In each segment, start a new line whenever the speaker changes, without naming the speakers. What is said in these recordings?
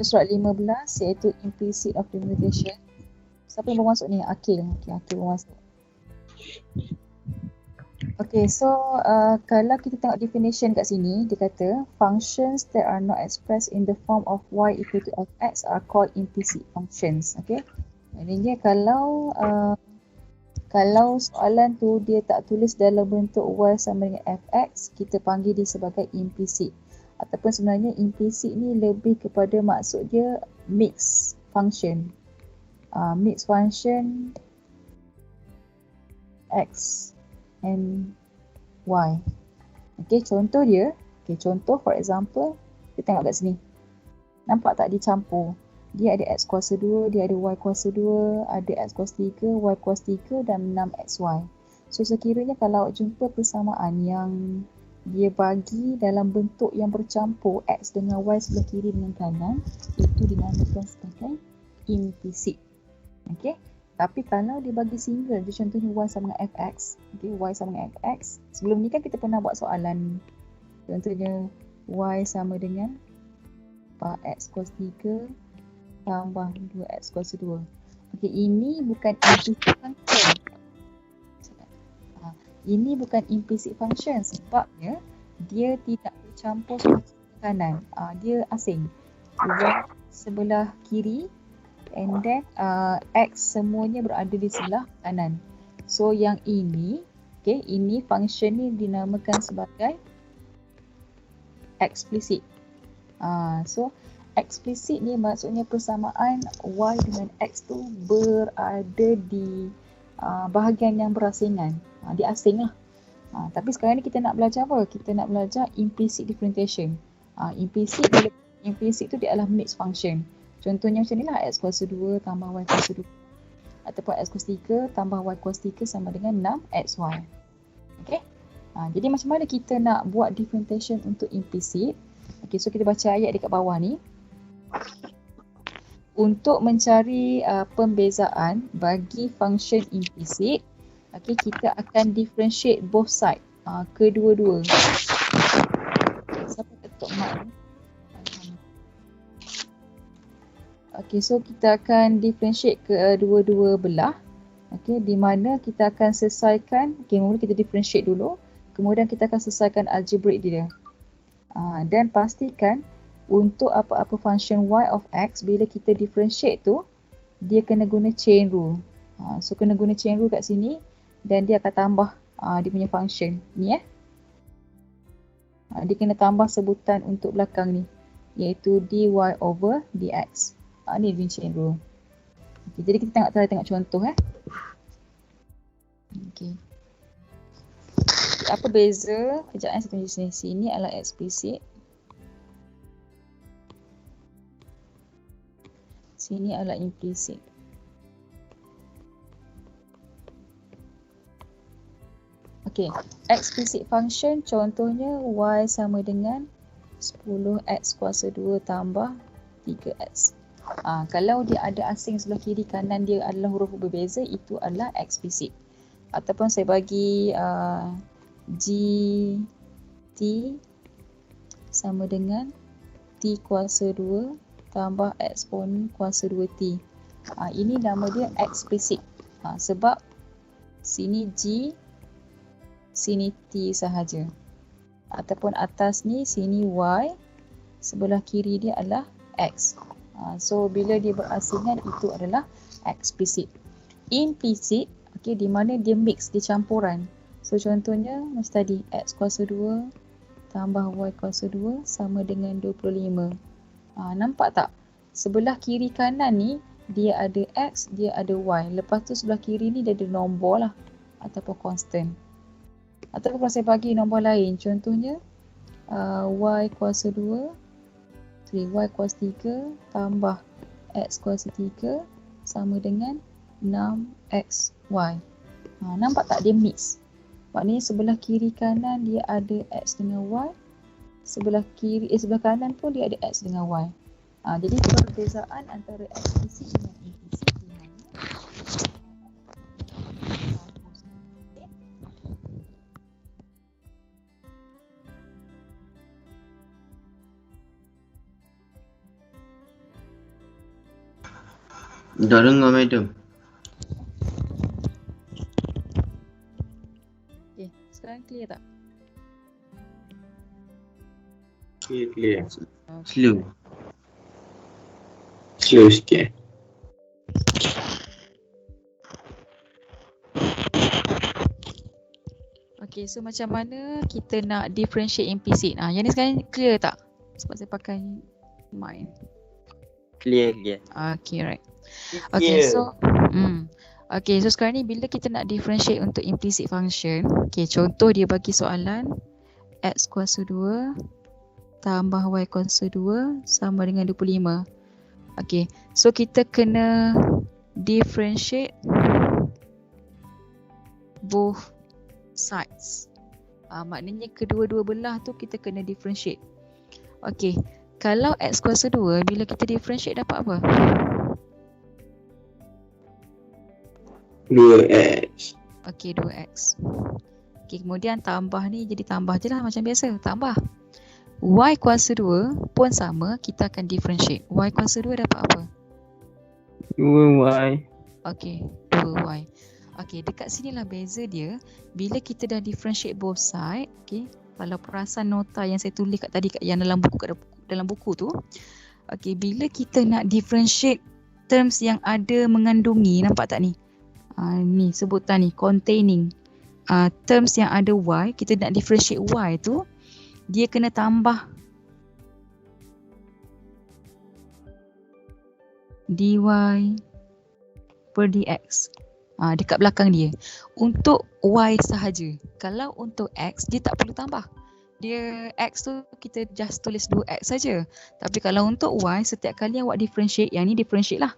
surat 15 iaitu implicit of delimitation. Siapa yang bermasuk ni? Akil. Okay, Akil bermasuk. Okay, so kalau kita tengok definition kat sini, dia kata functions that are not expressed in the form of y equal to fx are called implicit functions. Okay, maknanya kalau soalan tu dia tak tulis dalam bentuk y sama dengan fx, kita panggil dia sebagai implicit. Ataupun sebenarnya implicit ni lebih kepada maksud dia mixed function. Mixed function x and y. Okay, contoh dia. Okay, contoh for example, kita tengok kat sini. Nampak tak dia campur? Dia ada x kuasa 2, dia ada y kuasa 2, ada x kuasa 3, y kuasa 3 dan 6xy. So sekiranya kalau jumpa persamaan yang dia bagi dalam bentuk yang bercampur x dengan y sebelah kiri dengan kanan, itu dinamakan sebagai implicit. Okay. Tapi kalau dia bagi single, dia contohnya y sama dengan fx. Okay, y sama dengan fx. Sebelum ni kan kita pernah buat soalan. Contohnya y sama dengan 4x kuasa 3 tambah 2x kuasa 2. Okay, ini bukan implicit function. Ini bukan implicit function sebabnya dia tidak bercampur sebelah kanan. Dia asing. Y sebelah kiri and then x semuanya berada di sebelah kanan. So yang ini, okay, ini function ni dinamakan sebagai explicit. So explicit ni maksudnya persamaan y dengan x tu berada di bahagian yang berasingan. Dia asing lah. Tapi sekarang ni kita nak belajar apa? Kita nak belajar implicit differentiation. Implicit tu dia adalah mixed function. Contohnya macam ni lah, x kuasa 2 tambah y kuasa 2. Ataupun x kuasa 3 tambah y kuasa 3 sama dengan 6xy. Okay? Jadi macam mana kita nak buat differentiation untuk implicit? Okay, so kita baca ayat dekat bawah ni. Untuk mencari pembezaan bagi function implicit, okay, kita akan differentiate both side, kedua-dua. Siapa ketuk mic ni? Okay, so kita akan differentiate kedua-dua belah. Okay, di mana kita akan selesaikan, okay, mula kita differentiate dulu. Kemudian kita akan selesaikan algebraic dia. Dan pastikan untuk apa-apa function y of x, bila kita differentiate tu, dia kena guna chain rule. So kena guna chain rule kat sini dan dia akan tambah dia punya function ni dia kena tambah sebutan untuk belakang ni, iaitu dy over dx. Ni dia chain rule. Okay, jadi kita tengok contoh Okay. Apa beza? Kejap saya tunjuk sini. Sini adalah explicit. Sini adalah implicit. Okay, explicit function contohnya y sama dengan 10x kuasa 2 tambah 3x. Kalau dia ada asing sebelah kiri kanan dia adalah huruf berbeza, itu adalah explicit. Ataupun saya bagi gt sama dengan t kuasa 2 tambah exponent kuasa 2t. Ini nama dia explicit. Sebab sini g, sini t sahaja. Ataupun atas ni, sini y, sebelah kiri dia adalah x. So bila dia berasingan, itu adalah explicit. Implicit, okay, di mana dia mix, dia campuran. So contohnya macam tadi, x kuasa 2 tambah y kuasa 2 sama dengan 25. Nampak tak? Sebelah kiri kanan ni dia ada x, dia ada y. Lepas tu sebelah kiri ni dia ada nombor lah, ataupun constant. Ataupun kalau saya bagi nombor lain, contohnya y kuasa 2, y kuasa 3 tambah x kuasa 3 sama dengan 6xy. Nampak tak dia mix? Maknanya sebelah kiri kanan dia ada x dengan y, sebelah kanan pun dia ada x dengan y. Jadi perbezaan antara explicit dengan implicit di mana
Tak dengar, madam.
Okay, sekarang clear tak?
Clear.
Okay.
Slow sikit.
Okay, so macam mana kita nak differentiate implicit? Yang ni sekarang clear tak? Sebab saya pakai mic.
Clear.
Okay, right. Okay, so okay, so sekarang ni bila kita nak differentiate untuk implicit function, okay, contoh dia bagi soalan x kuasa 2 tambah y kuasa 2 sama dengan 25. Okay, so kita kena differentiate both sides. Maknanya kedua-dua belah tu kita kena differentiate. Okay, kalau x kuasa 2 bila kita differentiate dapat apa?
2x.
Okay, 2x. Okay, kemudian tambah ni jadi tambah je lah macam biasa. Tambah. Y kuasa 2 pun sama, kita akan differentiate. Y kuasa 2 dapat apa?
2y.
Okay, 2y. Okay, dekat sini lah beza dia. Bila kita dah differentiate both side, okay, kalau perasan nota yang saya tulis kat tadi yang dalam buku tu, okay, bila kita nak differentiate terms yang ada mengandungi, nampak tak ni? Ni sebutan ni containing terms yang ada y, kita nak differentiate y tu, dia kena tambah dy per dx dekat belakang dia untuk y sahaja. Kalau untuk x dia tak perlu tambah. Dia x tu kita just tulis 2x saja. Tapi kalau untuk y, setiap kali awak differentiate, yang ni differentiate lah.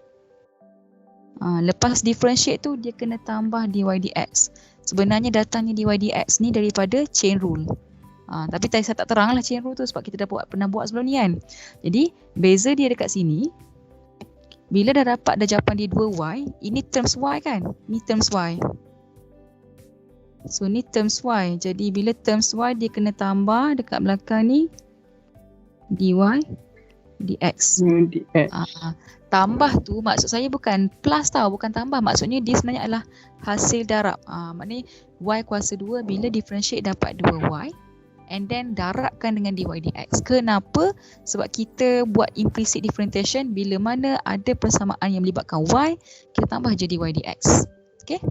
Lepas differentiate tu dia kena tambah dy dx. Sebenarnya datangnya dy dx ni daripada chain rule. Tapi tadi saya tak terang lah chain rule tu sebab kita dah pernah buat sebelum ni kan. Jadi beza dia dekat sini, bila dah dapat dah jawapan dia 2y, ini terms y kan? Ni terms y. So ni terms y. Jadi bila terms y dia kena tambah dekat belakang ni dy dx. Tambah tu maksud saya bukan plus tau, bukan tambah. Maksudnya dia sebenarnya adalah hasil darab. Maknanya y kuasa 2 bila differentiate dapat 2y and then darabkan dengan dy dx. Kenapa? Sebab kita buat implicit differentiation, bila mana ada persamaan yang melibatkan y, kita tambah je dy dx. Okay?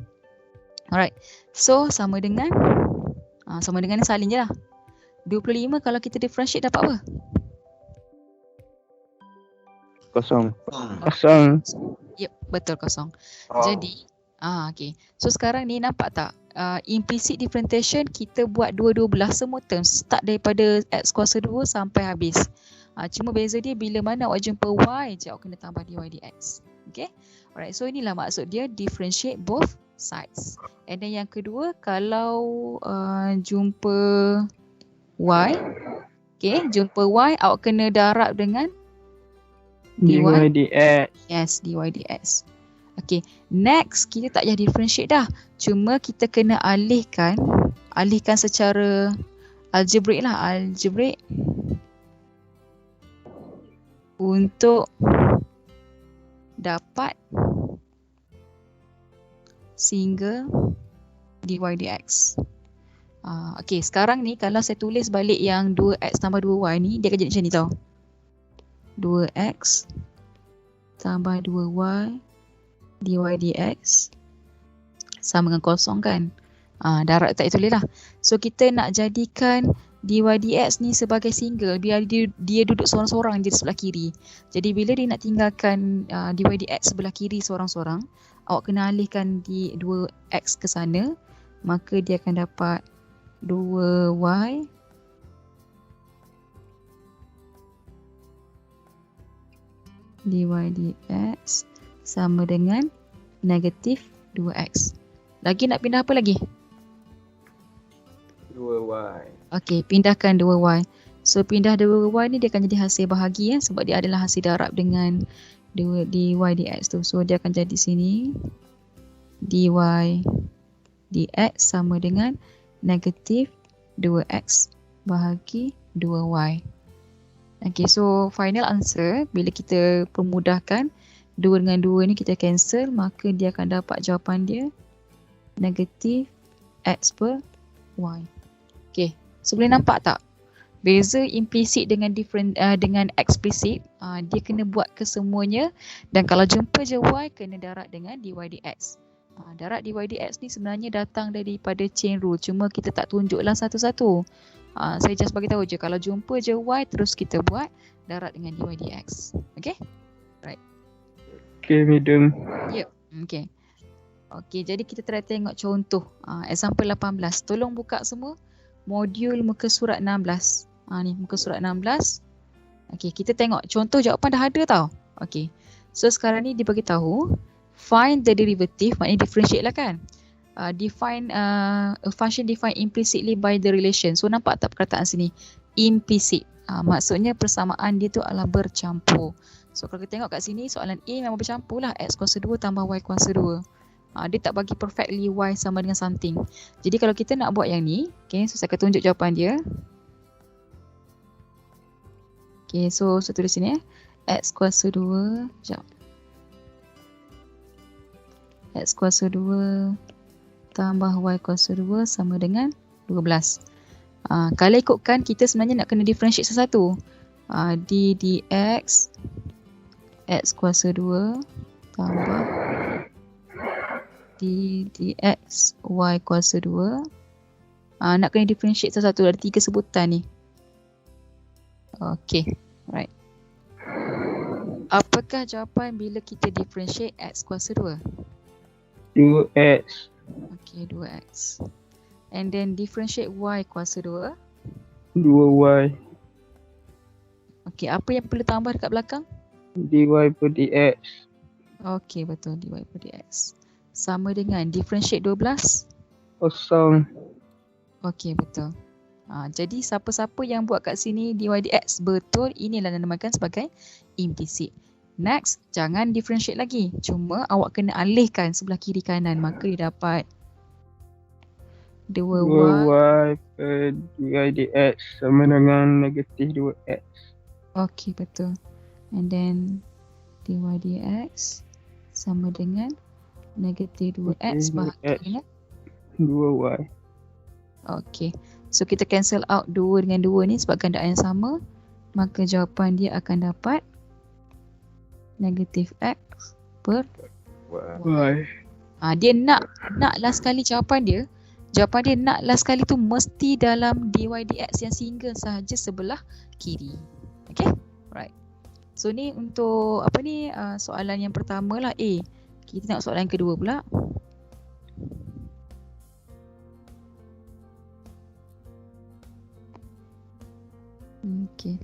Alright. So sama dengan ni salin je lah. 25 kalau kita differentiate dapat apa?
Kosong.
Yep, betul kosong. Jadi, okay. So sekarang ni nampak tak? Implicit differentiation kita buat dua-dua belah semua terms. Start daripada x kuasa 2 sampai habis. Cuma beza dia bila mana awak jumpa y je awak kena tambah dy dx. Okay? Alright, so inilah maksud dia differentiate both sides. And then yang kedua, kalau jumpa y, okay, jumpa y awak kena darab dengan dy
dx.
Yes, dy dx. Okay, next kita tak payah differentiate dah. Cuma kita kena alihkan secara algebrik lah, algebrik untuk dapat single dy dx. Okay, sekarang ni kalau saya tulis balik yang 2x tambah 2y ni, dia akan jadi macam ni tau. 2x tambah 2y dy dx sama dengan kosong kan. Darab tak tulis lah. So kita nak jadikan dy dx ni sebagai single biar dia duduk seorang-seorang je di sebelah kiri. Jadi bila dia nak tinggalkan dy dx sebelah kiri seorang-seorang, awak kena alihkan di 2x ke sana, maka dia akan dapat 2y dy dx sama dengan negatif 2x. Lagi nak pindah apa lagi?
2y.
Okey, pindahkan 2y. So pindah 2y ni dia akan jadi hasil bahagi sebab dia adalah hasil darab dengan dy dx tu. So dia akan jadi sini dy dx sama dengan negatif 2x bahagi 2y. Okay, so final answer bila kita permudahkan 2 dengan 2 ni kita cancel, maka dia akan dapat jawapan dia negatif X per Y. Okay, so boleh nampak tak? Beza implisit dengan dengan eksplisit, dia kena buat kesemuanya, dan kalau jumpa je Y kena darab dengan dy dx. Darab dy dx ni sebenarnya datang daripada chain rule, cuma kita tak tunjuklah satu-satu. Saya just bagi tahu je, kalau jumpa je Y terus kita buat darab dengan dy dx. Okay? Right.
Okay, madam.
Yep. Okay. Okay, jadi kita try tengok contoh. Example 18. Tolong buka semua modul muka surat 16. Ni muka surat 16. Okay, kita tengok contoh jawapan dah ada tau. Okay, so sekarang ni dia bagi tahu find the derivative, maknanya differentiate lah kan. Define a function defined implicitly by the relation. So nampak tak perkataan sini? Implicit. Maksudnya persamaan dia tu adalah bercampur. So kalau kita tengok kat sini soalan A memang bercampur lah, X kuasa 2 tambah Y kuasa 2. Dia tak bagi perfectly Y sama dengan something. Jadi kalau kita nak buat yang ni, okay, so saya akan tunjuk jawapan dia. Okay, so saya tulis sini X kuasa 2, sekejap. X kuasa 2 tambah Y kuasa 2 sama dengan 12. Kalau ikutkan, kita sebenarnya nak kena differentiate satu-satu. D dx X kuasa 2 tambah D dx Y kuasa 2. Nak kena differentiate satu-satu, ada 3 sebutan ni. Okay, right. Apakah jawapan bila kita differentiate X kuasa 2?
2x.
Okay, 2X. And then differentiate Y kuasa 2.
2y.
Okay, apa yang perlu tambah dekat belakang?
dy per dx.
Okay, betul, dy per dx. Sama dengan differentiate 12.
Kosong.
Okay, betul. Jadi siapa-siapa yang buat kat sini dy dx betul, inilah dinamakan sebagai implicit. Next, jangan differentiate lagi. Cuma awak kena alihkan sebelah kiri kanan, maka dia dapat 2y.
2y per dy dx sama dengan negatif 2x.
Okay, betul. And then dy dx sama dengan negatif 2x bahagi dengan
2y.
Okay. So kita cancel out 2 dengan 2 ni sebab gandaan yang sama. Maka jawapan dia akan dapat negatif x per
y.
Dia nak last sekali jawapan dia. Jawapan dia nak last sekali tu mesti dalam dy dx yang single sahaja sebelah kiri. Okay? Right. So ni untuk apa ni, soalan yang pertama lah A. Kita tengok soalan yang kedua pula. Okay.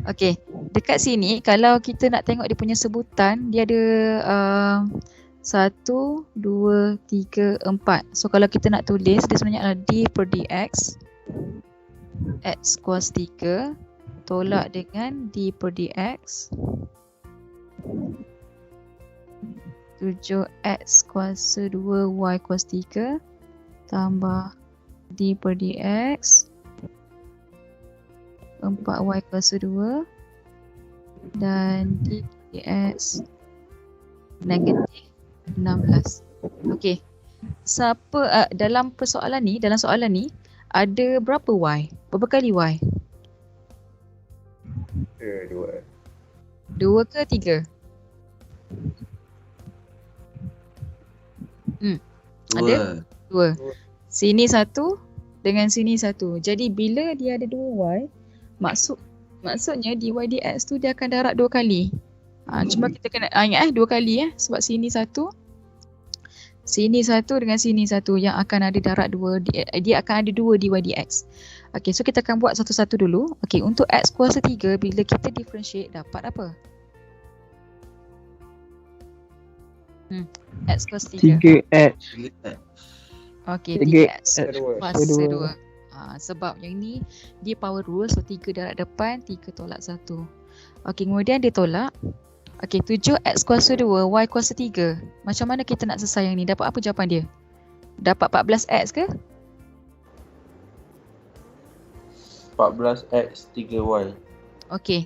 Okay, dekat sini kalau kita nak tengok dia punya sebutan, dia ada 1, 2, 3, 4. So kalau kita nak tulis, dia sebenarnya adalah D per dx X kuasa 3 tolak dengan D per dx 7x kuasa 2 Y kuasa 3 tambah D per dx 4y kuasa 2 dan D dx negatif 16. Okey. Siapa dalam persoalan ni, dalam soalan ni ada berapa y? Berapa kali y? 2 ke 3? Ada 2. Sini 1 dengan sini 1. Jadi bila dia ada 2y, maksudnya dy dx tu dia akan darab 2 kali. Cuma kita kena ingat 2 kali sebab sini 1 dengan sini 1 yang akan ada darab 2, dia akan ada 2 dy dx. Okey, so kita akan buat satu-satu dulu. Okey, untuk x kuasa 3 bila kita differentiate dapat apa? X kuasa 3.
3x.
Okey, 3x kuasa 2. Sebab yang ni dia power rule, so 3 darab depan, 3 tolak 1. Okey, kemudian dia tolak. Okey, 7x kuasa 2, y kuasa 3. Macam mana kita nak selesai yang ni? Dapat apa jawapan dia? Dapat 14x ke?
14x 3y.
Okey.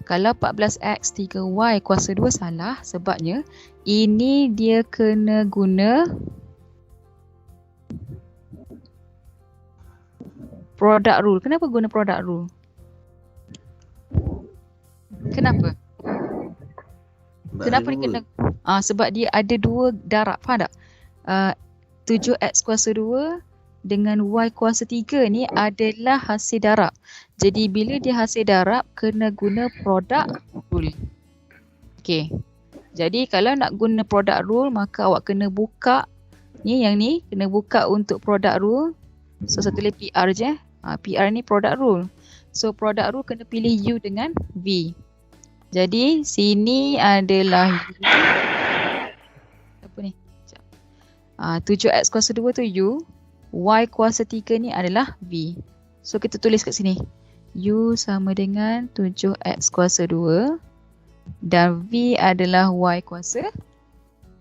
Kalau 14x 3y kuasa 2 salah sebabnya ini dia kena guna product rule. Kenapa guna product rule? Kenapa? Kenapa dia kena? Sebab dia ada dua darab, faham tak? 7x kuasa 2 dengan y kuasa 3 ni adalah hasil darab. Jadi bila dia hasil darab, kena guna product rule. Okey. Jadi kalau nak guna product rule, maka awak kena buka ni, yang ni kena buka untuk product rule. So satu lagi PR je. PR ni product rule. So product rule kena pilih U dengan V. Jadi sini adalah U. Apa ni? 7x kuasa 2 tu U. Y kuasa 3 ni adalah V. So kita tulis kat sini. U sama dengan 7x kuasa 2. Dan V adalah Y kuasa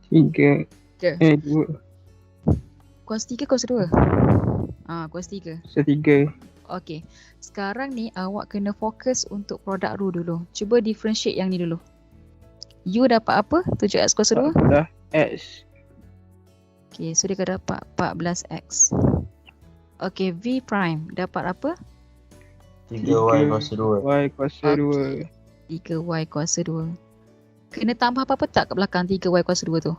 3.
2.
2.
Kuasa 3 kuasa 2? Kuasa 3.
Kuasa 3.
Okey. Sekarang ni awak kena fokus untuk product rule dulu. Cuba differentiate yang ni dulu. U dapat apa? 7x kuasa 2?
Dah X.
Okey, so dia akan dapat 14x. Okey, V prime dapat apa?
3y kuasa 2.
Y kuasa 2.
3y kuasa 2. Kena tambah apa-apa tak kat belakang 3y kuasa 2 tu?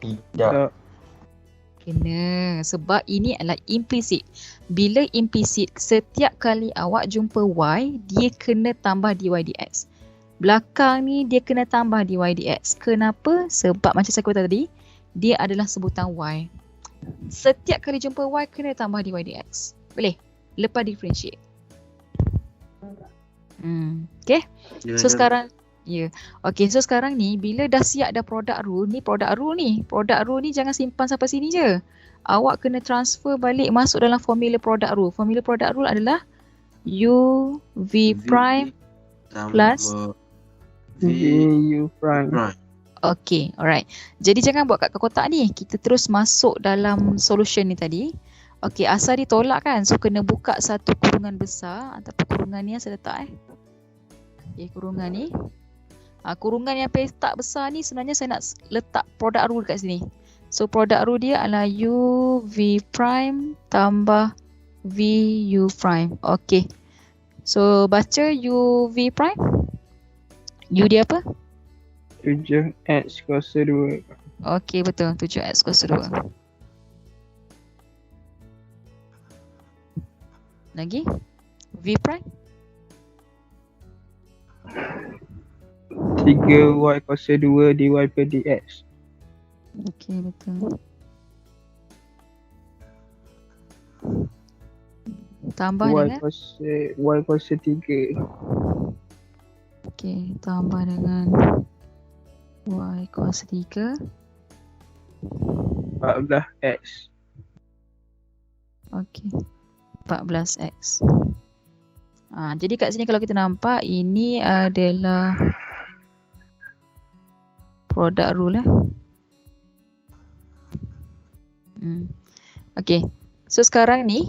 Tidak.
Kena, sebab ini adalah implicit. Bila implicit, setiap kali awak jumpa y, dia kena tambah dy dx. Belakang ni dia kena tambah dy dx. Kenapa? Sebab macam saya kata tadi, dia adalah sebutan y. Setiap kali jumpa y, kena tambah dy dx. Boleh? Lepas differentiate. Okay. So sekarang, okay, so sekarang ni bila dah siap dah product rule ni, product rule ni jangan simpan sampai sini je. Awak kena transfer balik masuk dalam formula product rule. Formula product rule adalah U V prime plus
V U prime.
Okay, alright. Jadi jangan buat kat kotak ni. Kita terus masuk dalam solution ni tadi. Okay, asal ditolak kan. So kena buka satu kurungan besar. Ataupun kurungan ni yang saya letak Okay, kurungan ni. Kurungan yang petak besar ni sebenarnya saya nak letak product rule kat sini. So product rule dia adalah U V prime tambah V U prime. Okay. So baca U V prime. U dia apa?
7x kuasa 2.
Okay, betul. 7x kuasa 2. Lagi? V prime?
3y kuasa 2 dy per dx.
Okay, betul. Tambah dengan?
Y kuasa 3.
Okay, tambah dengan y kuasa 3.
14x.
Okay, 14x. Jadi kat sini kalau kita nampak ini adalah product rule Okay, so sekarang ni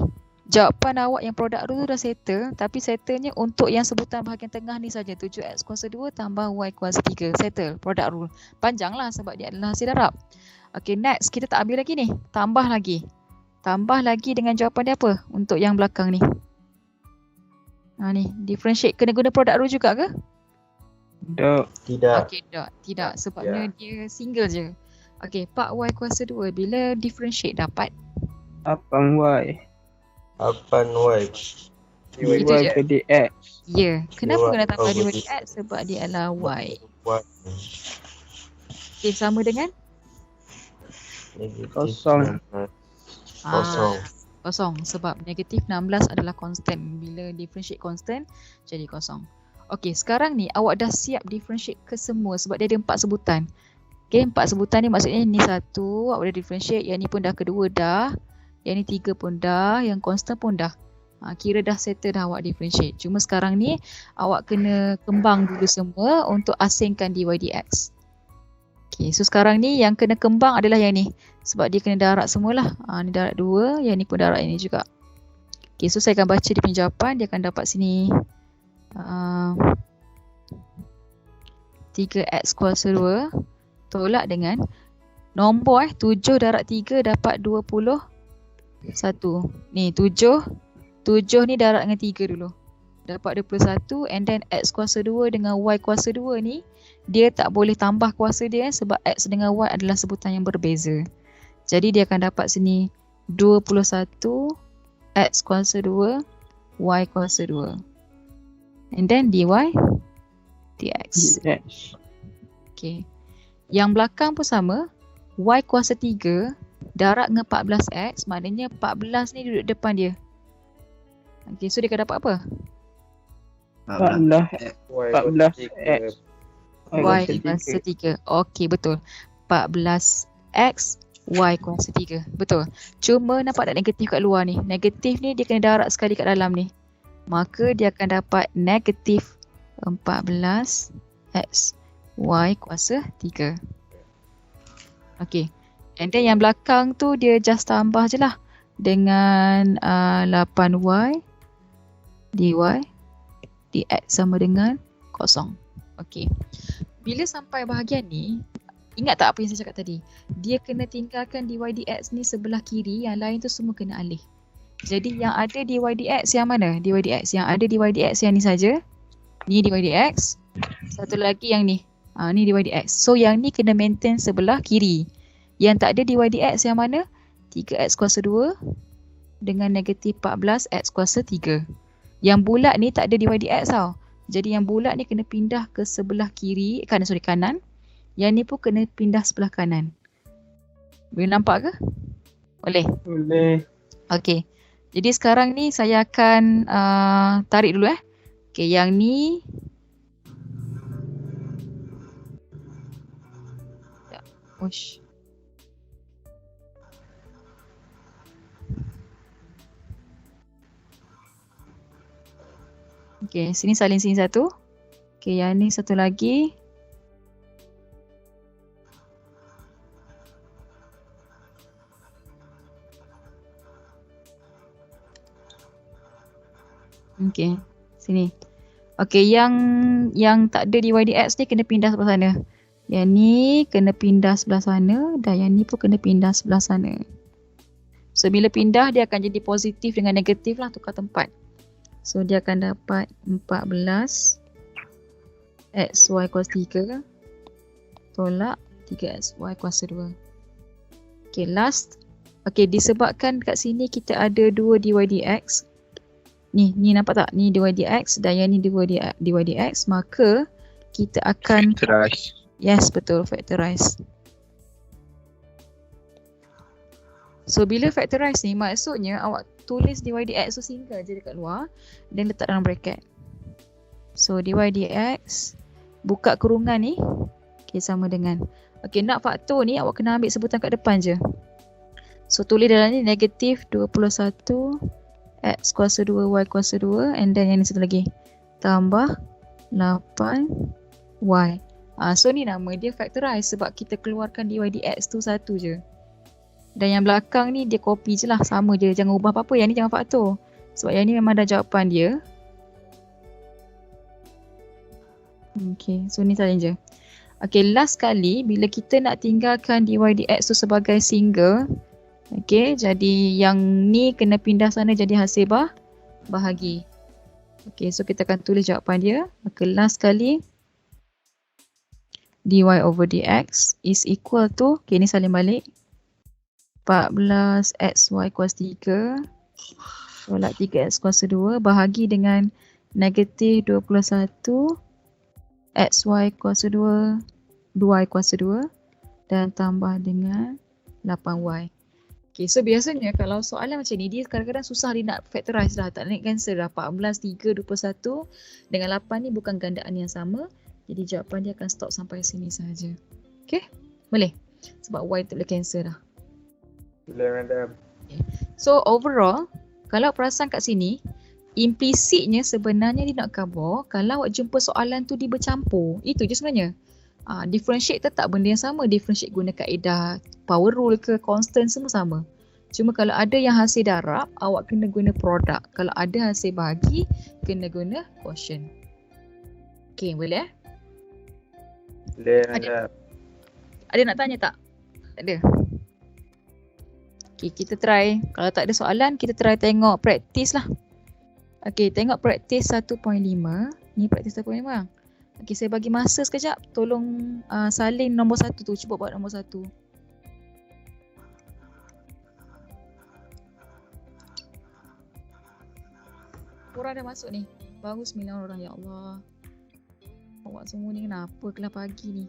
jawapan awak yang product rule tu dah settle, tapi settlenya untuk yang sebutan bahagian tengah ni saja, 7x kuasa 2 tambah y kuasa 3. Settle product rule. Panjang lah sebab dia adalah hasil darab. Okay, next kita tak ambil lagi ni, tambah lagi. Tambah lagi dengan jawapan dia apa untuk yang belakang ni? Ni differentiate kena guna product rule juga ke?
Tidak.
Okay, tidak sebabnya dia single je. Okay, 4y kuasa 2 bila differentiate dapat
8y.
8y.
Y
Itu je.
per dx.
Ya, kenapa
Y
kena tambah
over
dy dx? Sebab dia adalah y. Okay, sama dengan?
Kosong.
Kosong.
Sebab negatif 16 adalah constant. Bila differentiate constant, jadi kosong. Okay, sekarang ni awak dah siap differentiate ke semua sebab dia ada 4 sebutan. Okay, 4 sebutan ni maksudnya ni 1, awak dah differentiate. Yang ni pun dah kedua dah. Yang ni 3 pun dah. Yang constant pun dah. Kira dah settle dah awak differentiate. Cuma sekarang ni awak kena kembang dulu semua untuk asingkan dy dx. Okay, so sekarang ni yang kena kembang adalah yang ni. Sebab dia kena darab semualah. Ni darab 2, yang ni pun darab yang ni juga. Okay, so saya akan baca dia punya jawapan. Dia akan dapat sini 3x kuasa 2 tolak dengan nombor 7 darab 3 dapat 21. Ni 7 ni darab dengan 3 dulu. Dapat 21 and then x kuasa 2 dengan y kuasa 2 ni dia tak boleh tambah kuasa dia sebab x dengan y adalah sebutan yang berbeza. Jadi dia akan dapat sini 21 x kuasa 2 y kuasa 2. And then dy dx.
Yes.
Okay. Yang belakang pun sama. Y kuasa 3 darab dengan 14x, maknanya 14 ni duduk depan dia. Okay, so dia akan dapat apa?
14x.
Y kuasa 3. Okay, betul. 14x Y kuasa 3. Betul. Cuma nampak tak negatif kat luar ni? Negatif ni dia kena darab sekali kat dalam ni. Maka dia akan dapat negatif 14x Y kuasa 3. Okay. And then yang belakang tu dia just tambah je lah. Dengan 8y dy dx sama dengan 0. Okay. Bila sampai bahagian ni, ingat tak apa yang saya cakap tadi? Dia kena tinggalkan dy dx ni sebelah kiri, yang lain tu semua kena alih. Jadi yang ada dy dx yang mana? Dy dx yang ada dy dx yang ni saja. Ni dy dx. Satu lagi yang ni. Ni dy dx. So yang ni kena maintain sebelah kiri. Yang tak ada dy dx yang mana? 3x kuasa 2 dengan negatif 14x kuasa 3. Yang bulat ni tak ada dy dx tau. Jadi yang bulat ni kena pindah ke sebelah kiri, kanan. Yang ni pun kena pindah sebelah kanan. Boleh nampak ke? Boleh?
Boleh.
Okey. Jadi sekarang ni saya akan tarik dulu Okey, yang ni Ush. Okey, sini salin sini satu. Okey, yang ni satu lagi. Okey, sini. Okey, yang tak ada dy dx ni kena pindah sebelah sana. Yang ni kena pindah sebelah sana dan yang ni pun kena pindah sebelah sana. So bila pindah dia akan jadi positif dengan negatif lah, tukar tempat. So dia akan dapat 14 xy kuasa 3 tolak 3xy kuasa 2. Okay, last. Okay, disebabkan kat sini kita ada 2 dy dx. Ni nampak tak? Ni dy dx dan yang ni dy dx. Maka kita akan
Factorize.
Yes, betul, factorize. So bila factorize ni maksudnya awak tulis dy dx tu single je dekat luar dan letak dalam bracket. So dy dx buka kurungan ni, okay, sama dengan, okay, nak faktor ni awak kena ambil sebutan kat depan je. So tulis dalam ni negatif 21 x kuasa 2 y kuasa 2 and then yang ni satu lagi tambah 8y. So ni nama dia factorize sebab kita keluarkan dy dx tu satu je. Dan yang belakang ni dia copy je lah, sama je, jangan ubah apa-apa. Yang ni jangan faktor sebab yang ni memang dah jawapan dia. Okay, so ni salin je. Okay, last kali bila kita nak tinggalkan dy dx tu sebagai single, okay, jadi yang ni kena pindah sana jadi hasil bahagi. Okay, so kita akan tulis jawapan dia. Maka last kali dy over dx is equal to, okay, ni salin balik, 14 xy kuasa 3 tolak 3x kuasa 2 bahagi dengan negatif 21 xy kuasa 2 2y kuasa 2 dan tambah dengan 8y. Okay, so biasanya kalau soalan macam ni dia kadang-kadang susah dia nak factorize lah, tak nak cancel lah. 14, 3, 21 dengan 8 ni bukan gandaan yang sama. Jadi jawapan dia akan stop sampai sini sahaja. Okay, boleh? Sebab y tak boleh cancel dah.
Boleh, madam.
Okay. So overall, kalau perasan kat sini, implicitnya sebenarnya dia nak cover kalau awak jumpa soalan tu dia bercampur. Itu je sebenarnya. Differentiate tetap benda yang sama. Differentiate guna kaedah power rule ke constant semua sama. Cuma kalau ada yang hasil darab, awak kena guna produk. Kalau ada hasil bahagi, kena guna quotient. Okay, boleh eh?
Boleh
Ada.
Madam.
Ada nak tanya tak? Tak ada. Okay, kita try. Kalau tak ada soalan, kita try tengok praktis lah. Okay, tengok praktis 1.5. Ni praktis 1.5 lah. Okay, saya bagi masa sekejap. Tolong salin nombor 1 tu. Cuba buat nombor 1. Korang dah masuk ni. Baru 9 orang. Ya Allah. Awak semua ni kenapa kelas pagi ni?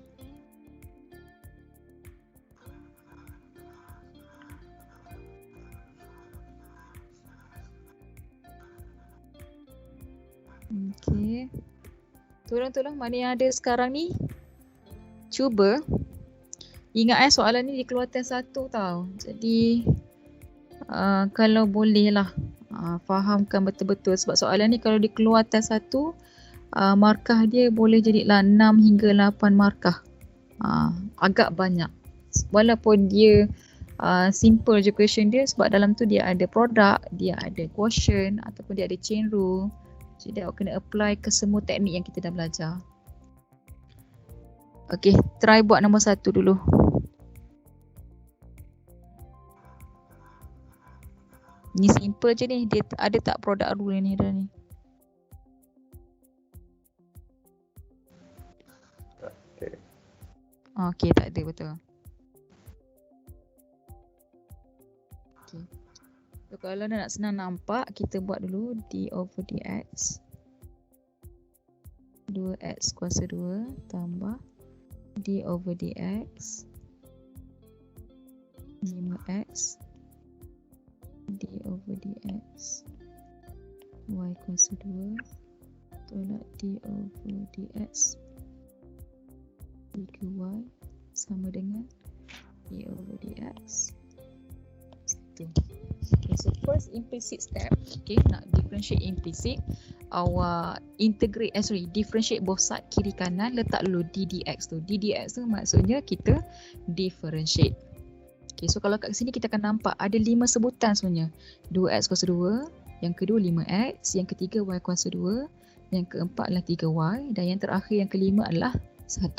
Okay. Tolong-tolong mana yang ada sekarang ni, cuba ingat soalan ni dikeluarkan 1 tau. Jadi kalau boleh lah fahamkan betul-betul, sebab soalan ni kalau dikeluarkan 1, markah dia boleh jadilah 6 hingga 8 markah. Agak banyak. Walaupun dia simple je question dia, sebab dalam tu dia ada produk, dia ada quotient ataupun dia ada chain rule. Jadi awak kena apply ke semua teknik yang kita dah belajar. Okay, try buat nombor 1 dulu. Ni simple je ni. Dia ada tak produk rule ni dah ni?
Okay.
Okay, tak ada betul. Okay. So, kalau nak senang nampak, kita buat dulu d over dx 2x kuasa 2 tambah d over dx 5x d over dx y kuasa 2 tolak d over dx 3y sama dengan d over dx 1. Okay, so first implicit step, okay, nak differentiate implicit, awak integrate, differentiate both side kiri kanan, letak dulu d dx tu. D dx tu maksudnya kita differentiate. Okay, so kalau kat sini kita akan nampak ada 5 sebutan sebenarnya. 2x kuasa 2, yang kedua 5x, yang ketiga y kuasa 2, yang keempat adalah 3y, dan yang terakhir yang kelima adalah 1.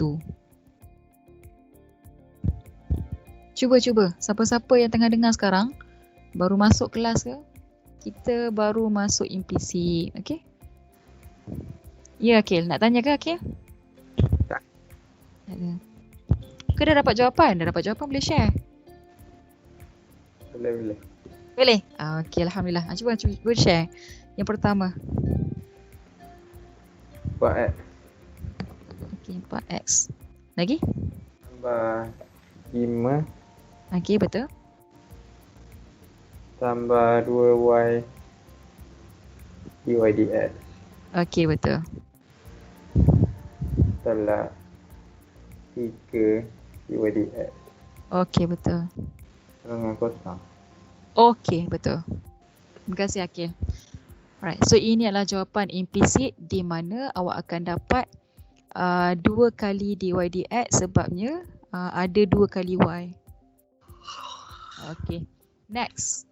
Cuba, siapa-siapa yang tengah dengar sekarang, baru masuk kelas ke? Kita baru masuk implicit, okay? Ya, Akil. Nak tanya ke, Akil?
Tak.
Ada. Ke dah dapat jawapan? Dah dapat jawapan, boleh share?
Boleh.
Boleh? Okay, Alhamdulillah. Cuba share. Yang pertama.
4x
Okay, 4x. Lagi?
tambah 5
Okay, betul.
tambah 2y dy dx
Okay, betul.
tolak 3 dy dx
Okay, betul.
dengan kosong.
Okay, betul. Terima kasih, Akil. Alright, so ini adalah jawapan implicit di mana awak akan dapat 2 kali dy dx sebabnya ada 2 kali y. Okay, next.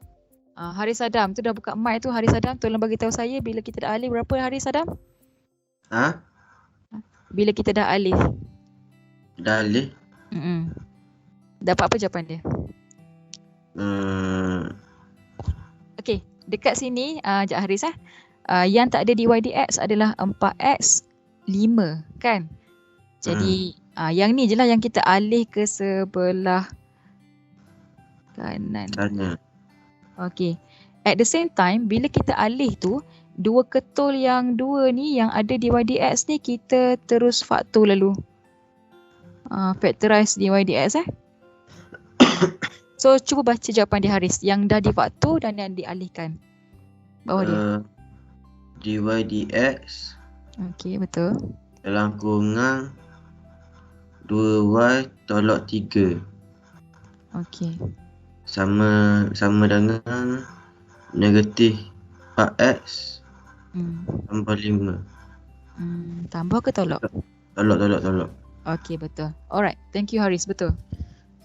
Haris Adam, tu dah buka mic tu. Haris Adam, tolong bagi tahu saya bila kita dah alih berapa, Haris Adam?
Ha?
Bila kita dah alih.
Dah alih?
Dapat apa jawapan dia? Okay, dekat sini, sekejap Haris yang tak ada dy dx adalah 4x 5 kan? Jadi yang ni je lah yang kita alih ke sebelah kanan.
Tanya.
Okay. At the same time, bila kita alih tu, 2 ketul yang 2 ni yang ada dy dx ni kita terus faktor lalu. Factorize dy dx So cuba baca jawapan dia Haris yang dah difaktor dan yang dialihkan. Bawah dia.
Dy dx
Okay, betul.
dalam kurungan 2y tolak 3
Okay.
sama dengan negatif 4x tambah 5.
Tambah ke tolak?
Tolak.
Okay, betul. Alright, thank you Haris, betul.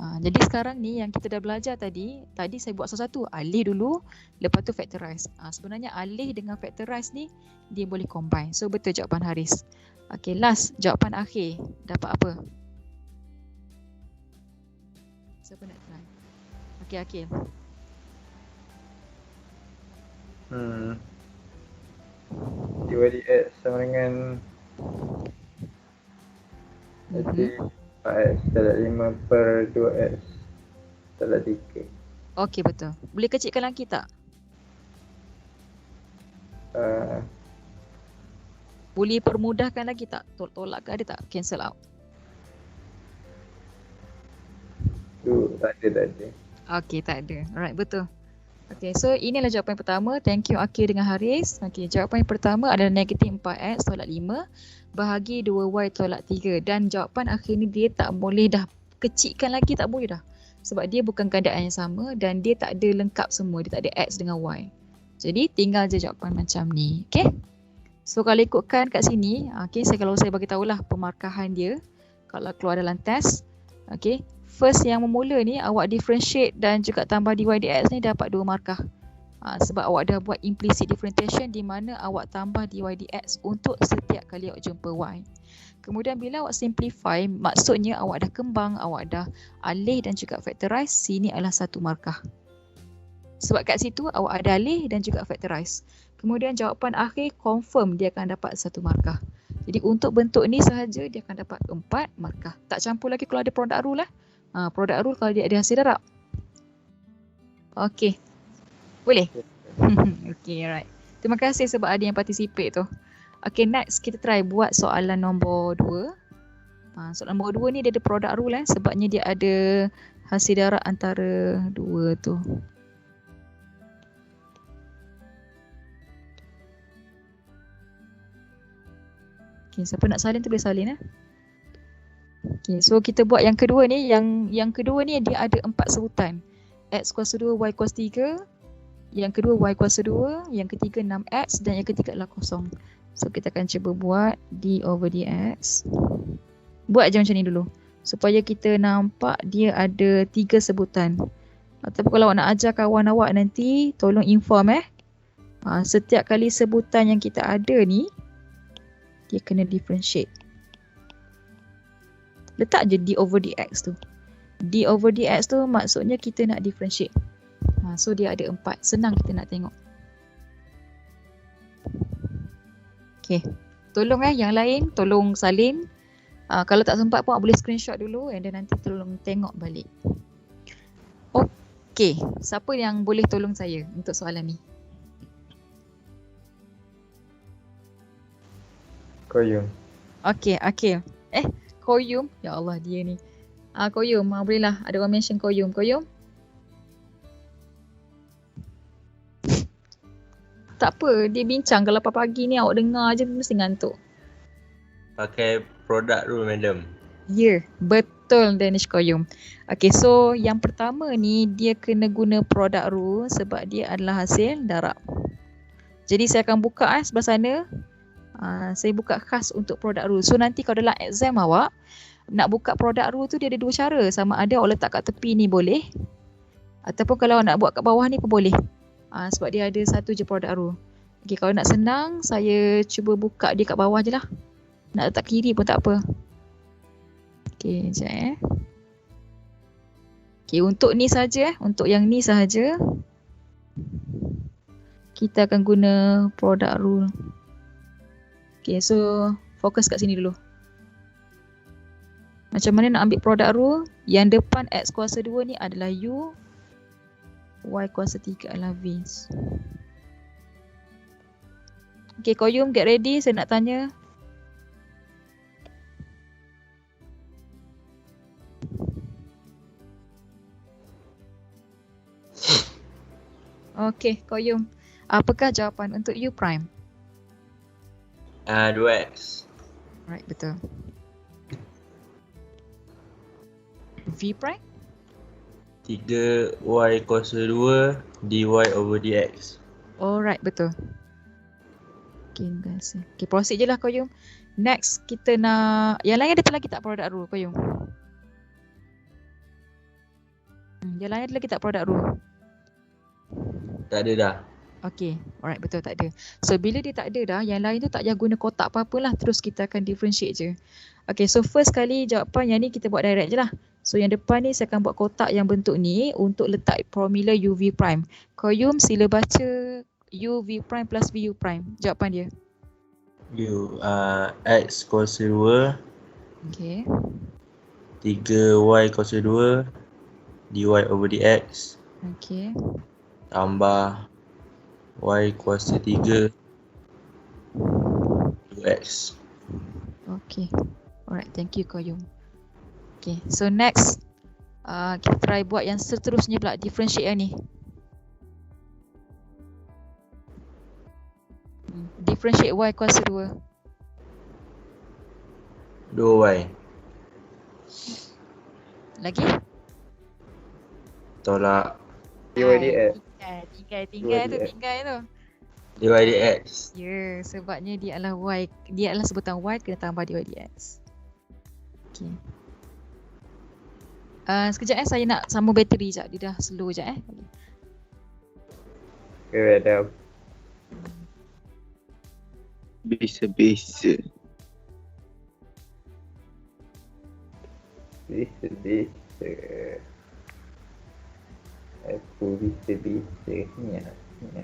Jadi sekarang ni yang kita dah belajar tadi saya buat satu-satu. Alih dulu, lepas tu factorize. Sebenarnya alih dengan factorize ni dia boleh combine. So betul jawapan Haris. Okay, last jawapan akhir. Dapat apa? Siapa nak try? Okay, Akil.
DYDX sama dengan X darab 5 per 2X darab 3.
Okey, betul. Boleh kecilkan lagi tak? Boleh permudahkan lagi tak? Tolak ke ada tak? Cancel out.
Tak ada.
Okey, tak ada. Alright, betul. Okey, so inilah jawapan pertama. Thank you Akil dengan Haris. Okey, jawapan yang pertama adalah negatif 4x tolak 5 bahagi 2y tolak 3. Dan jawapan akhir ni dia tak boleh dah kecilkan lagi, tak boleh dah. Sebab dia bukan keadaan yang sama dan dia tak ada lengkap semua. Dia tak ada x dengan y. Jadi tinggal je jawapan macam ni. Okey. So kalau ikutkan kat sini, okey, kalau saya bagi tahulah pemarkahan dia kalau keluar dalam test. Okey. First yang memula ni awak differentiate dan juga tambah dy dx ni dapat 2 markah. Sebab awak dah buat implicit differentiation di mana awak tambah dy dx untuk setiap kali awak jumpa y. Kemudian bila awak simplify, maksudnya awak dah kembang, awak dah alih dan juga factorize, sini adalah 1 markah. Sebab kat situ awak ada alih dan juga factorize. Kemudian jawapan akhir confirm dia akan dapat 1 markah. Jadi untuk bentuk ni sahaja dia akan dapat 4 markah. Tak campur lagi kalau ada product rule lah. Product rule kalau dia ada hasil darab. Okey. Boleh? Okey, alright. Terima kasih sebab ada yang participate tu. Okey, next kita try buat soalan nombor 2. Soalan nombor 2 ni dia ada product rule sebabnya dia ada hasil darab antara 2 tu. Okey, siapa nak salin tu boleh salin . Okay, so kita buat yang kedua ni. Yang kedua ni dia ada 4 sebutan. X kuasa 2, Y kuasa 3. Yang kedua Y kuasa 2. Yang ketiga 6X. Dan yang ketiga adalah kosong. So kita akan cuba buat D over dx. Buat je macam ni dulu. Supaya kita nampak dia ada 3 sebutan. Tapi kalau awak nak ajar kawan awak nanti, tolong inform setiap kali sebutan yang kita ada ni, dia kena differentiate. Letak je D over dx tu. D over dx tu maksudnya kita nak differentiate. So dia ada 4. Senang kita nak tengok. Okay. Tolong yang lain tolong salin. Kalau tak sempat pun boleh screenshot dulu and then nanti tolong tengok balik. Okay. Siapa yang boleh tolong saya untuk soalan ni?
Koyum.
Okay, Akil. Koyum. Ya Allah dia ni. Koyum. Bolehlah. Ada orang mention Koyum. Koyum? Tak apa. Dia bincang. Kalau pagi ni awak dengar je mesti ngantuk.
Pakai product rule, madam.
Ya. Betul Danish Koyum. Okay, so yang pertama ni dia kena guna product rule sebab dia adalah hasil darab. Jadi saya akan buka sebelah sana. Saya buka khas untuk product rule. So nanti kalau dalam exam awak nak buka product rule tu dia ada 2 cara. Sama ada awak letak kat tepi ni boleh, ataupun kalau awak nak buat kat bawah ni pun boleh. Sebab dia ada 1 je product rule. Okay, kalau nak senang saya cuba buka dia kat bawah je lah. Nak letak kiri pun tak apa. Okay, sekejap Okay, untuk ni saja untuk yang ni sahaja kita akan guna product rule. Okay, so fokus kat sini dulu. Macam mana nak ambil product rule? Yang depan X kuasa 2 ni adalah U. Y kuasa 3 adalah V. Okay, Koyum get ready. Saya nak tanya. Okay, Koyum. Apakah jawapan untuk U prime?
2x.
Right, betul. V prime?
3y kuasa 2 dy over dx.
Alright, betul. Okay, guys. Okay, proceed je lah Koyum. Next, kita nak... Yang lain ada lagi tak product rule, Koyum? Yang lain ada lagi tak product rule?
Tak ada dah.
Okay, alright, betul, tak ada. So bila dia tak ada dah, yang lain tu tak payah guna kotak apa-apalah, terus kita akan differentiate je. Okay, so first kali jawapan yang ni kita buat direct je lah. So yang depan ni saya akan buat kotak yang bentuk ni untuk letak formula UV prime. Qayyum sila baca UV prime plus VU prime. Jawapan dia.
U X kuasa 2
Okay.
3Y kuasa 2 dy over dx
Okay.
tambah Y kuasa 3 2x.
Okay. Alright, thank you Qayyum. Okay, so next kita try buat yang seterusnya pula, differentiate yang ni. Differentiate Y kuasa 2.
2Y
Lagi?
tolak
dy dx.
Tinggal tu.
dy dx.
Ya, sebabnya dia adalah Y. Dia adalah sebutan Y, kena tambah dy dx. Okay. Sekejap saya nak sambung bateri sekejap. Dia dah slow sekejap
Okay, dah.
Bisa-bisa.
Bisa. Aku bisa. Ni.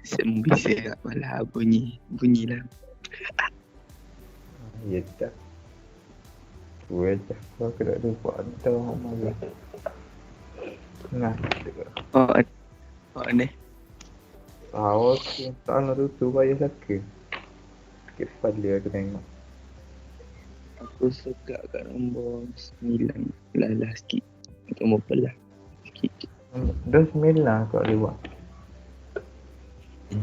Semua bisa kat malah bunyilah.
Ya dah. Gue dah. Aku nak lupa ada malah. Nah.
Oh ni.
Awak tak nak tutup bayar sakit. Sikit pada aku tengok.
Aku suka kat nombor 9. Lalah sikit. Nombor pelah sikit.
Dah 9 kau boleh buat.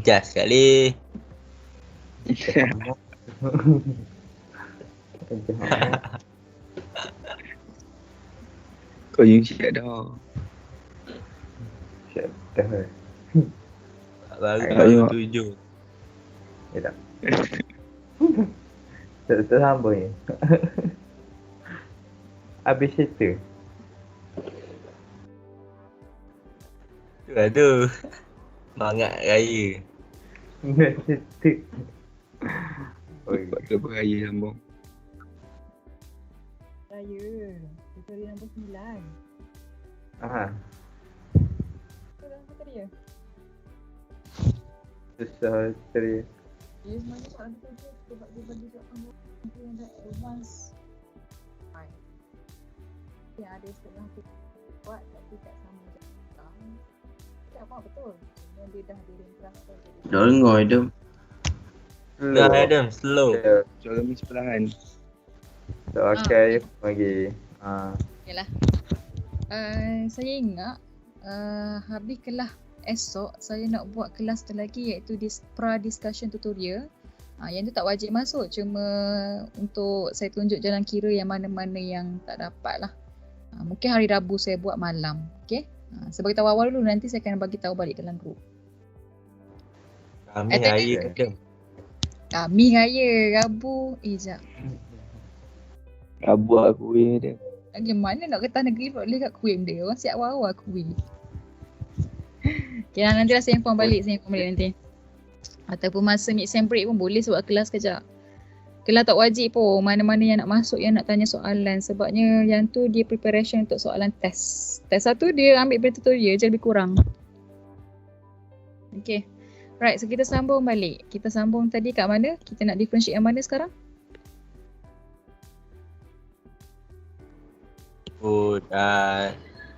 Just sekali.
Kau yang siap dah.
Siap dah.
Baru 7.
Ya tak. Tersambung ni. Habis cerita.
Tu lah tu. Semangat raya.
Cerita.
Buat ke beraya sambung.
Raya. Bateri nombor 9.
Aha.
Betul dah bateri ya?
Susah cerita.
Ya, sebenarnya soalan tu je sebab dia bagi jawapan yang dah advance. Fine. Yang ada setengah tu buat tapi tak sama jawapan. Tak apa betul. Yang dia dah diringkaskan jadi.
Dah dengar Adam.
Dah Adam, slow.
Suara mi sebelahan.
Okay, lagi.
Yalah. Saya ingat habis kelas esok saya nak buat kelas satu lagi iaitu pra discussion tutorial. Yang tu tak wajib masuk, cuma untuk saya tunjuk jalan kira yang mana-mana yang tak dapat lah. Mungkin hari Rabu saya buat malam. Okay? Saya beritahu awal dulu, nanti saya akan bagi tahu balik dalam grup.
Kami raya Adam.
Kami raya Rabu. Sekejap.
Rabu aku dia.
Bagaimana nak ketah negeri boleh kat kuih dia. Orang siap awal kuih. Okay lah, nantilah saya inform balik nanti. Ataupun masa mid-sem break pun boleh buat kelas kejap. Kelas tak wajib pun, mana-mana yang nak masuk yang nak tanya soalan. Sebabnya yang tu dia preparation untuk soalan test. Test satu dia ambil dari tutorial je lebih kurang. Okay. Right, so kita sambung balik. Kita sambung tadi kat mana? Kita nak differentiate yang mana sekarang?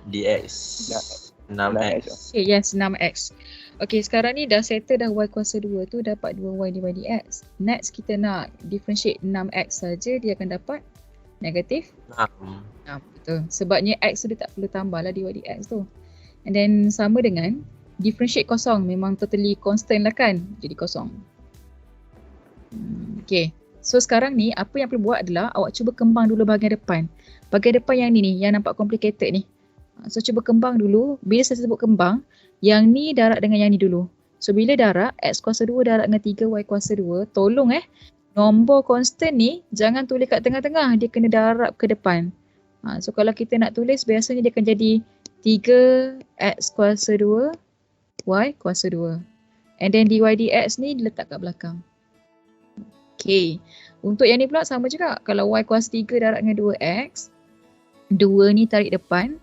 dx 6x.
Okay, yes, 6x. Okay, sekarang ni dah settle dah y kuasa 2 tu dapat 2y dy dx. Next kita nak differentiate 6x saja, dia akan dapat negatif 6. Betul. Sebabnya x tu dia tak perlu tambah lah dy dx tu. And then sama dengan differentiate kosong, memang totally constant lah kan, jadi kosong. Okay, so sekarang ni apa yang perlu buat adalah awak cuba kembang dulu bahagian depan. Bahagian depan yang ni yang nampak complicated ni. So cuba kembang dulu. Bila saya sebut kembang, yang ni darab dengan yang ni dulu. So bila darab, x kuasa 2 darab dengan 3y kuasa 2, tolong nombor constant ni jangan tulis kat tengah-tengah, dia kena darab ke depan. So kalau kita nak tulis biasanya dia akan jadi 3x kuasa 2 y kuasa 2. And then dy dx ni diletak kat belakang. Okay. Untuk yang ni pula sama juga. Kalau y kuasa 3 darab dengan 2x, 2 ni tarik depan.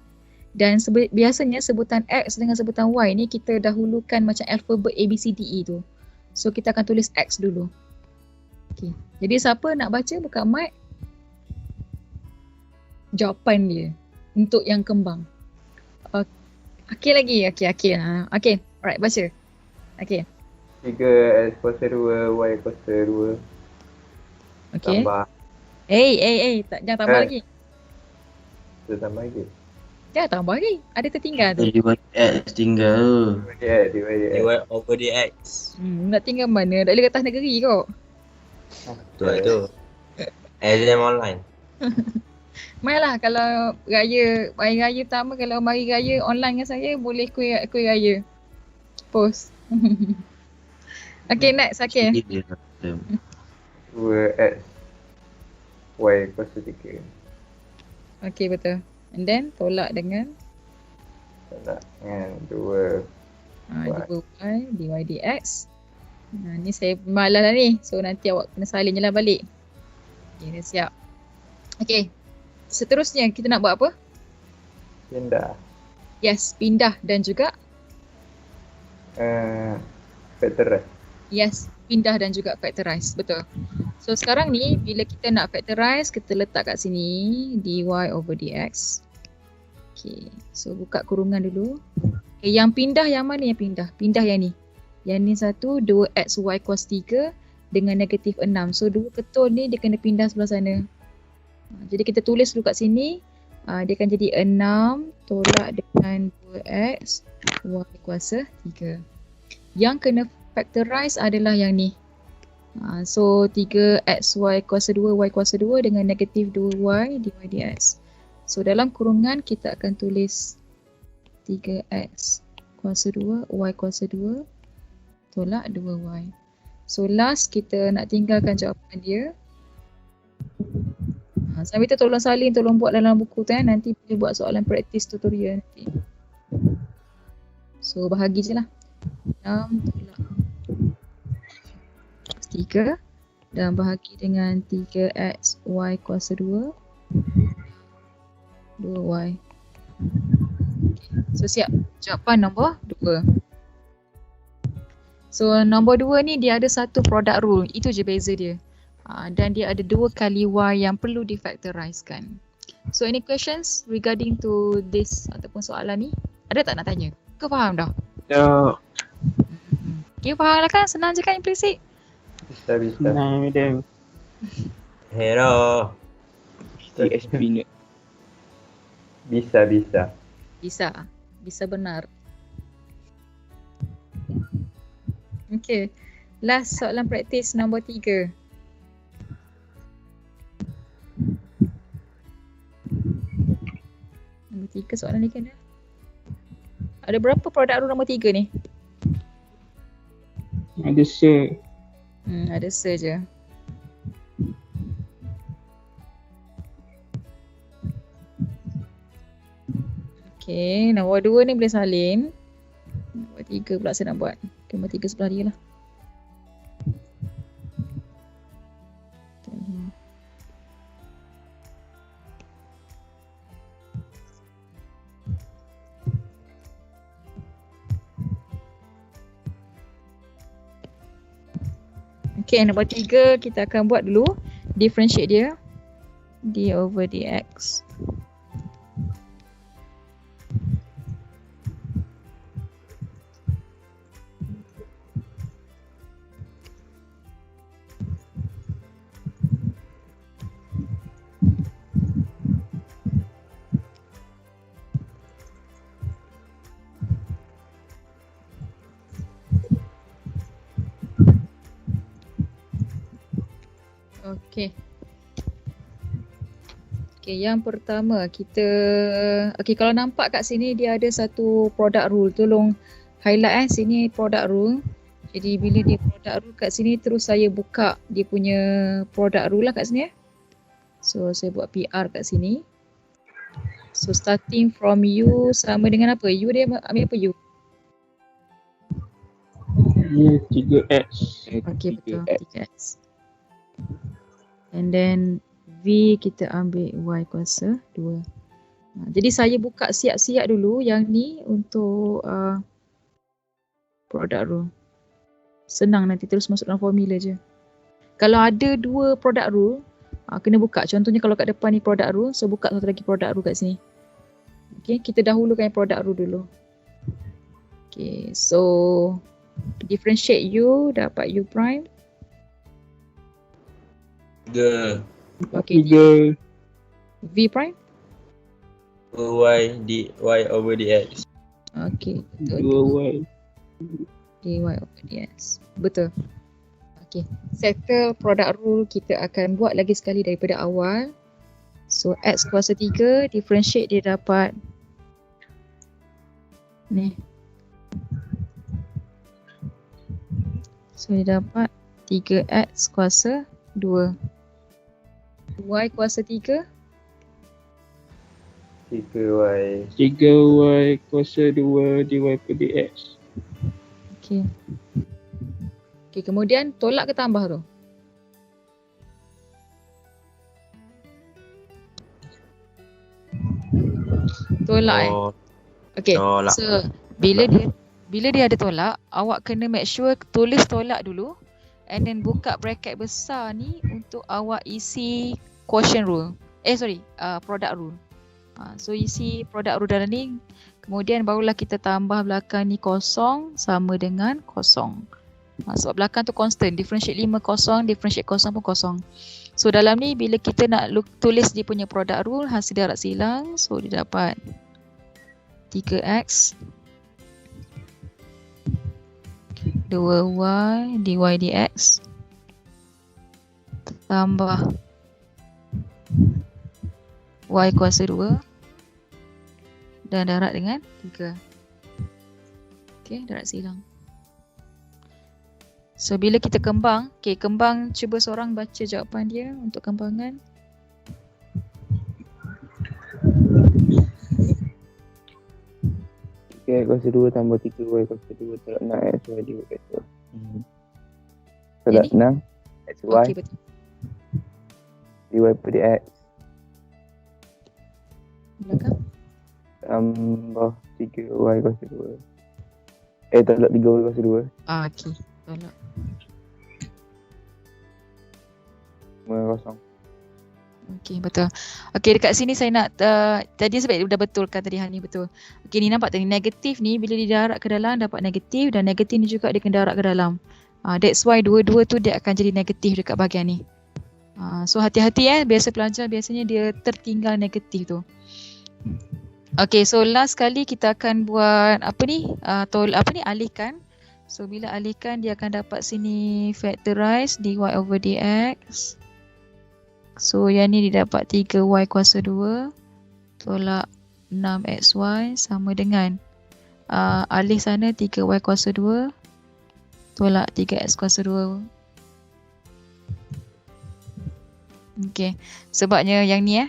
Dan biasanya sebutan x dengan sebutan y ni kita dahulukan macam alfabet A, B, C, D, E tu. So kita akan tulis x dulu. Okay. Jadi siapa nak baca buka mic, jawapan dia untuk yang kembang. Okey lagi. Okey. Alright, baca. Okey.
3x kuasa 2, y kuasa 2.
Okey.
Tambah.
Jangan tambah lagi.
Kita tambah lagi.
Jangan tambah lagi. Ada tertinggal tu.
dy dx tinggal.
dy
dy over dx.
Nak tinggal mana? Tak boleh kat atas negeri kau.
Tu. Exam online.
Mainlah kalau hari raya pertama, kalau mari raya online dengan saya, boleh kuih raya. Post. Okay, next. Okay.
2x y kuasa 3.
Okay, betul. And then tolak dengan
Tak nak dengan 2
2y dy dx. Ni saya malas lah ni. So nanti awak kena salin je lah balik. Okay, dah siap. Okay. Seterusnya kita nak buat apa?
Pindah.
Yes, pindah dan juga
Factorize.
yes, pindah dan juga factorize. Betul. So sekarang ni bila kita nak factorize, kita letak kat sini dy over dx. Okay, so buka kurungan dulu. Okay, yang pindah yang mana yang pindah? Pindah yang ni. Yang ni satu 2xy kuasa 3 dengan negatif 6. So dua ketul ni dia kena pindah sebelah sana. Jadi kita tulis dulu kat sini. Dia akan jadi 6 tolak dengan 2x y kuasa 3. Yang kena factorize adalah yang ni. So 3xy kuasa 2 y kuasa 2 dengan negatif 2y dy dx. So dalam kurungan kita akan tulis 3x kuasa 2 y kuasa 2 tolak 2y. So last kita nak tinggalkan jawapan dia. Sambil tu tolong salin, tolong buat dalam buku tu nanti boleh buat soalan praktis tutorial nanti. So bahagi je lah. 6 tolak 3 dan bahagi dengan 3x y kuasa 2 2y. So siap. Jawapan nombor 2. So nombor 2 ni dia ada satu product rule. Itu je beza dia. Dan dia ada 2 kali y yang perlu difactorizekan. So any questions regarding to this ataupun soalan ni? Ada tak nak tanya? Kau faham dah?
Ya.
Okay, faham lah kan? Senang je kan implicit?
Bisa.
Nah, madam.
Hero.
TSP ni.
Bisa.
Bisa benar. Okay. Last soalan praktis nombor 3. Nombor 3 soalan ni kan dah. Ada berapa produk rule nombor 3 ni?
Ada se.
Ada se je. Okay, nombor 2 ni boleh salin. Nombor 3 pula saya nak buat. Okay, nombor 3 sebelah dia lah. Okay, nombor 3 kita akan buat dulu. Differentiate dia. D over dx. Okay, yang pertama kita kalau nampak kat sini dia ada satu product rule. Tolong highlight sini product rule. Jadi bila dia product rule kat sini, terus saya buka dia punya product rule lah kat sini. So saya buat PR kat sini. So starting from U sama dengan apa? U dia ambil apa U?
U 3X.
Okay, betul. 3X. And then V kita ambil Y kuasa 2. Jadi saya buka siap-siap dulu yang ni untuk product rule. Senang nanti terus masuk dalam formula je. Kalau ada 2 product rule, kena buka. Contohnya kalau kat depan ni product rule, so buka satu lagi product rule kat sini. Okay, kita dahulukan yang product rule dulu. Okay, so differentiate U, dapat U prime.
3
Okay,
3
V prime.
Y over dx.
Okay, betul.
2Y.
dy over dx. Betul. Okay, settle product rule kita akan buat lagi sekali daripada awal. So x kuasa 3, differentiate dia dapat ni. So dia dapat 3x kuasa 2. Y kuasa 3.
3Y.
3Y kuasa 2 dy per dx.
Okay. Okay, kemudian tolak ke tambah tu? Tolak Okay,
Tolak.
so bila dia ada tolak, awak kena make sure tulis tolak dulu and then buka bracket besar ni untuk awak isi quotient rule. Product rule. So isi product rule dalam ni, kemudian barulah kita tambah belakang ni kosong sama dengan kosong. Sebab belakang tu constant, differentiate 5 kosong, differentiate kosong pun kosong. So dalam ni bila kita nak tulis dia punya product rule, hasil darab silang, so dia dapat 3x 2y dy dx tambah y kuasa 2 dan darab dengan 3. Okay, darab silang. So bila kita kembang, kembang, cuba seorang baca jawapan dia untuk kembangan.
Okay, kuasa 2 tambah 3y kuasa 2 tolak 6 xy dy kuasa. Tolak 6 xy
Okay, betul.
dy per dx
Belakang.
tambah 3y kuasa 2. Tolak 3y kuasa 2.
Okay, tolak.
5 kosong.
Okay, betul. Okay, dekat sini saya nak tadi sebab dah betulkan tadi Hani, betul. Okay, ni nampak tadi negatif ni bila didarab ke dalam dapat negatif, dan negatif ni juga dia kena darab ke dalam. That's why dua-dua tu dia akan jadi negatif dekat bahagian ni. So hati-hati biasa pelajar biasanya dia tertinggal negatif tu. Okay, so last kali kita akan buat alihkan. So bila alihkan dia akan dapat sini factorize dy over dx. So yang ni dia dapat 3y kuasa 2 tolak 6xy sama dengan alih sana 3y kuasa 2 tolak 3x kuasa 2. Okay, sebabnya yang ni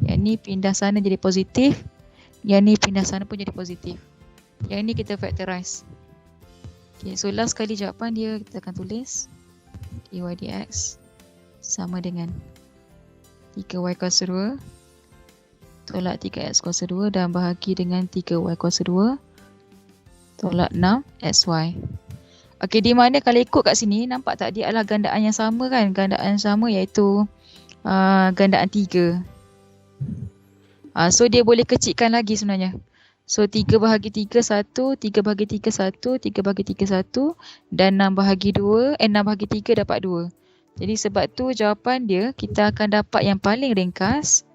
yang ni pindah sana jadi positif, yang ni pindah sana pun jadi positif. Yang ni kita factorize. Okay, so last kali jawapan dia kita akan tulis dy dx sama dengan 3y kuasa 2 tolak 3x kuasa 2 dan bahagi dengan 3y kuasa 2 tolak 6xy. Okey, di mana kalau ikut kat sini nampak tak dia adalah gandaan yang sama kan? Gandaan yang sama iaitu gandaan 3. So dia boleh kecilkan lagi sebenarnya. So 3 bahagi 3 1, 3 bahagi 3 1, 3 bahagi 3 1 dan 6 bahagi 2, 6 bahagi 3 dapat 2. Jadi sebab tu jawapan dia kita akan dapat yang paling ringkas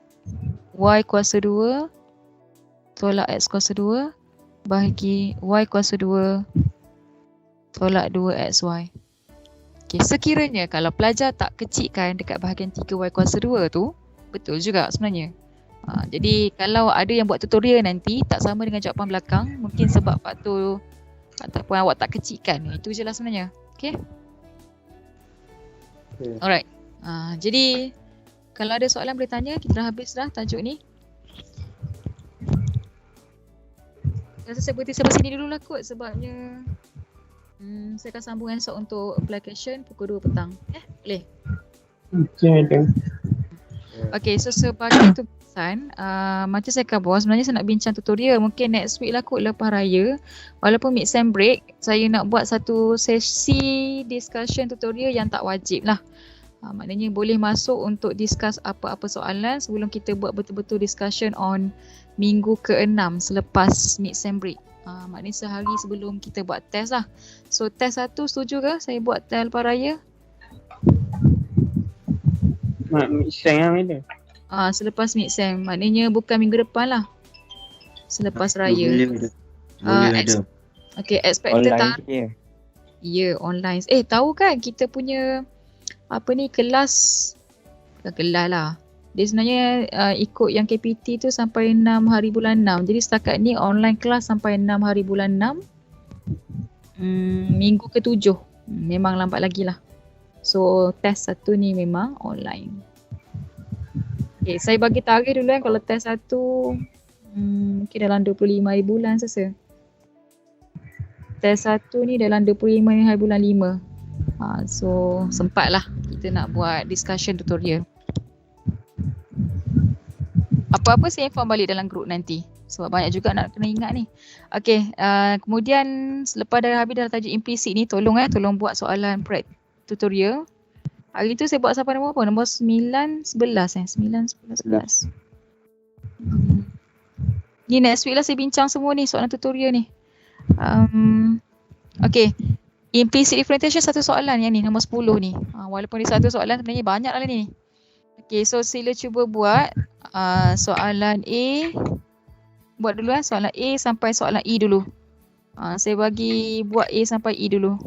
y kuasa 2 tolak x kuasa 2 bahagi y kuasa 2 tolak 2xy. Okay, sekiranya kalau pelajar tak kecilkan dekat bahagian 3y kuasa 2 tu, betul juga sebenarnya. Jadi kalau ada yang buat tutorial nanti tak sama dengan jawapan belakang, mungkin sebab faktor ataupun awak tak kecilkan. Itu je lah sebenarnya. Okay. Alright. Jadi kalau ada soalan boleh tanya. Kita dah habis dah tajuk ni. Rasa saya berhenti sampai sini dulu lah kot sebabnya saya akan sambung esok untuk application pukul 2 petang. Boleh?
Macam ada.
Okay, so sebagai tu pesan, macam saya khabar sebenarnya saya nak bincang tutorial mungkin next week lah kot lepas raya. Walaupun mid-sem break, saya nak buat satu sesi discussion tutorial yang tak wajib lah. Maknanya boleh masuk untuk discuss apa-apa soalan sebelum kita buat betul-betul discussion on minggu ke-6 selepas mid-sem break. Maknanya sehari sebelum kita buat test lah. So test 1 setuju ke saya buat test lepas raya?
Mak mixing yang mana?
Selepas mid-sem, maknanya bukan minggu depan lah. Selepas raya.
Boleh ada.
Okay, expected
Online
tak?
je.
Ya, online. Tahu kan kita punya kelas, bukan kelas lah. Dia sebenarnya ikut yang KPT tu sampai 6 hari bulan 6. Jadi setakat ni online kelas sampai 6 hari bulan 6. Minggu ke-7. Memang lambat lagi lah. So test 1 ni memang online. Okay, saya bagi target dulu kalau test 1 mungkin dalam 25 hari bulan sesa. Test 1 ni dalam 25 hari bulan 5. So sempat lah kita nak buat discussion tutorial. Apa-apa saya inform balik dalam group nanti. Sebab banyak juga nak kena ingat ni. Okay, kemudian selepas dah habis dah tajuk implisit ni, tolong buat soalan tutorial. Hari tu saya buat sampai nombor apa? Nombor 9, 11 9, 10, 11. Ni next week lah saya bincang semua ni soalan tutorial ni. Okay, implicit differentiation satu soalan yang ni, nombor 10 ni. Walaupun dia satu soalan sebenarnya banyak lah ni. Okay, so sila cuba buat soalan A. Buat dulu soalan A sampai soalan E dulu. Saya bagi buat A sampai E dulu.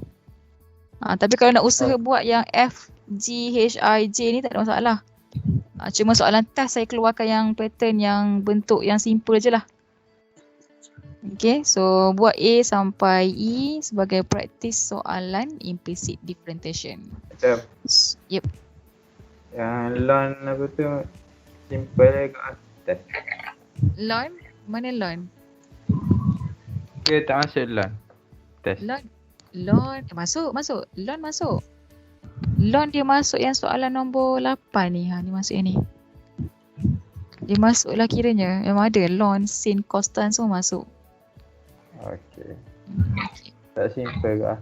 Tapi kalau nak usaha buat yang F, G, H, I, J ni tak ada masalah. Cuma soalan test saya keluarkan yang pattern yang bentuk yang simple je lah. Okay, so buat A sampai E sebagai praktis soalan implicit differentiation.
Macam
Yep.
yang learn apa tu simple kat atas.
Learn? Mana learn?
Dia tak masuk learn. Test.
Learn masuk. Learn masuk. Learn dia masuk yang soalan nombor 8 ni. Ni masuk yang ni. Dia masuk lah kiranya. Memang ada learn, sin, constant semua masuk.
Okay. Tak simple kah?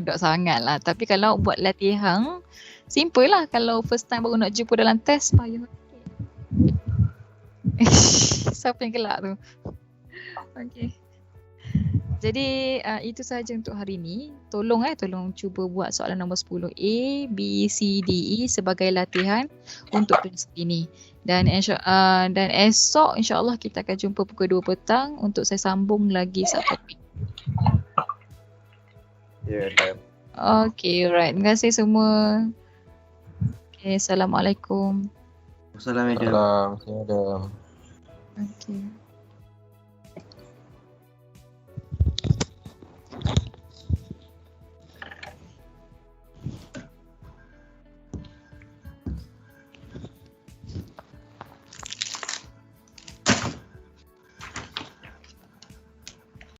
Tak sangat lah. Tapi kalau buat latihan, simple lah. Kalau first time baru nak jumpa dalam test, payah sikit. Siapa yang gelak tu? Okay. Jadi itu sahaja untuk hari ni. Tolong cuba buat soalan nombor 10 A, B, C, D, E sebagai latihan untuk kelas ini. Dan esok insya-Allah kita akan jumpa pukul 2 petang untuk saya sambung lagi satu topik.
Ya,
Okay, alright. Terima kasih semua. Okay, Assalamualaikum.
Assalamualaikum.
Salam.
Okay.